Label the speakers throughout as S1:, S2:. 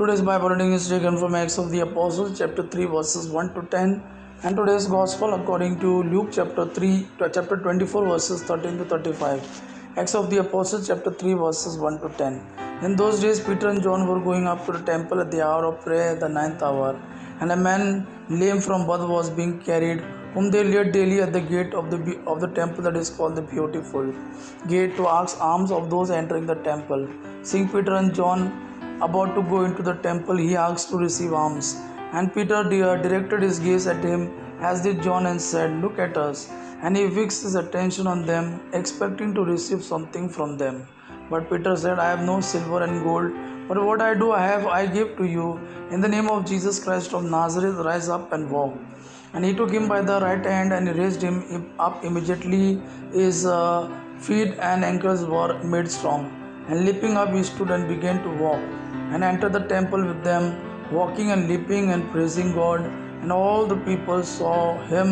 S1: Today's Bible reading is taken from Acts of the Apostles, chapter 3, verses 1 to 10, and today's Gospel according to Luke, chapter 24, verses 13 to 35. Acts of the Apostles, chapter 3, verses 1 to 10. In those days, Peter and John were going up to the temple at the hour of prayer, the ninth hour, and a man lame from birth was being carried, whom they laid daily at the gate of the temple that is called the Beautiful Gate, to ask alms of those entering the temple. Seeing Peter and John about to go into the temple, he asked to receive alms. And Peter directed his gaze at him, as did John, and said, "Look at us." And he fixed his attention on them, expecting to receive something from them. But Peter said, "I have no silver and gold, but what I do I give to you. In the name of Jesus Christ of Nazareth, rise up and walk." And he took him by the right hand and raised him up immediately. His feet and ankles were made strong. And leaping up, he stood and began to walk, and entered the temple with them, walking and leaping and praising God. And all the people saw him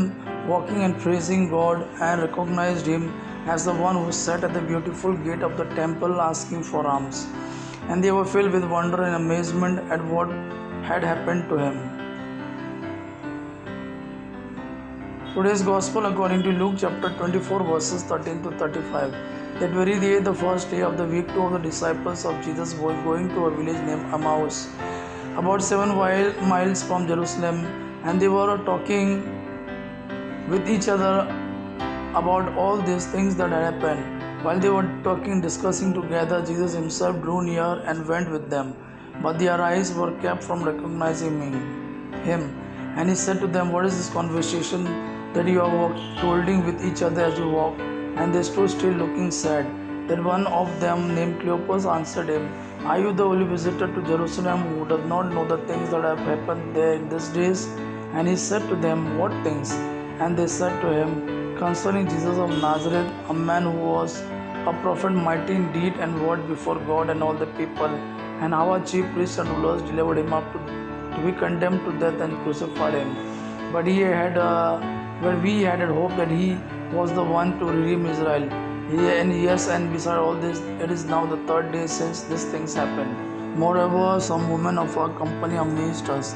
S1: walking and praising God, and recognized him as the one who sat at the beautiful gate of the temple asking for alms. And they were filled with wonder and amazement at what had happened to him. Today's Gospel according to Luke chapter 24, verses 13 to 35. That very day, the first day of the week, two of the disciples of Jesus were going to a village named Emmaus, about 7 miles from Jerusalem, and they were talking with each other about all these things that had happened. While they were discussing together, Jesus himself drew near and went with them, but their eyes were kept from recognizing him. And he said to them, "What is this conversation that you are holding with each other as you walk?" And they stood still, looking sad. Then one of them, named Cleopas, answered him, "Are you the only visitor to Jerusalem who does not know the things that have happened there in these days?" And he said to them, "What things?" And they said to him, "Concerning Jesus of Nazareth, a man who was a prophet, mighty in deed and word before God and all the people, and our chief priests and rulers delivered him up to be condemned to death and crucified him. But we had hope that he was the one to redeem Israel. And beside all this, it is now the third day since these things happened. Moreover, some women of our company amazed us.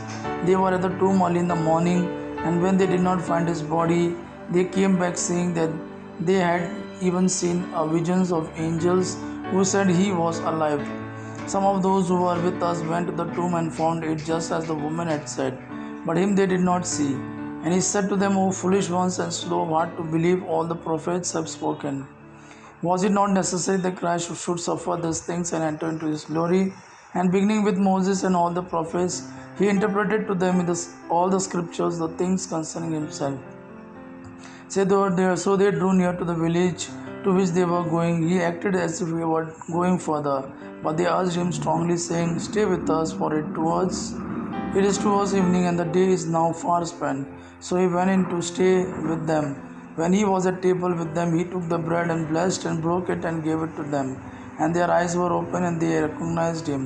S1: They were at the tomb early in the morning, and when they did not find his body, they came back saying that they had even seen visions of angels who said he was alive. Some of those who were with us went to the tomb and found it just as the woman had said, but him they did not see." And he said to them, "O foolish ones and slow of heart to believe all the prophets have spoken. Was it not necessary that Christ should suffer these things and enter into his glory?" And beginning with Moses and all the prophets, he interpreted to them in all the scriptures the things concerning himself. So they drew near to the village to which they were going. He acted as if he were going further, but they urged him strongly, saying, "Stay with us, for it is towards evening, and the day is now far spent." So he went in to stay with them. When he was at table with them, he took the bread and blessed and broke it and gave it to them. And their eyes were open, and they recognized him,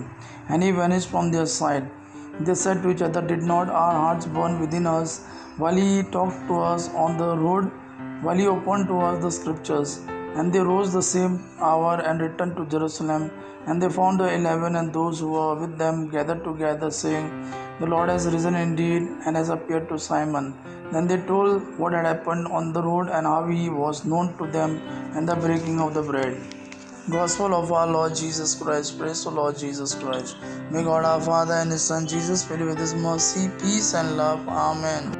S1: and he vanished from their sight. They said to each other, "Did not our hearts burn within us while he talked to us on the road, while he opened to us the scriptures?" And they rose the same hour and returned to Jerusalem. And they found the 11 and those who were with them gathered together, saying, "The Lord has risen indeed and has appeared to Simon." Then they told what had happened on the road and how he was known to them and the breaking of the bread. Gospel of our Lord Jesus Christ. Praise the Lord Jesus Christ. May God our Father and his Son Jesus fill you with his mercy, peace and love. Amen.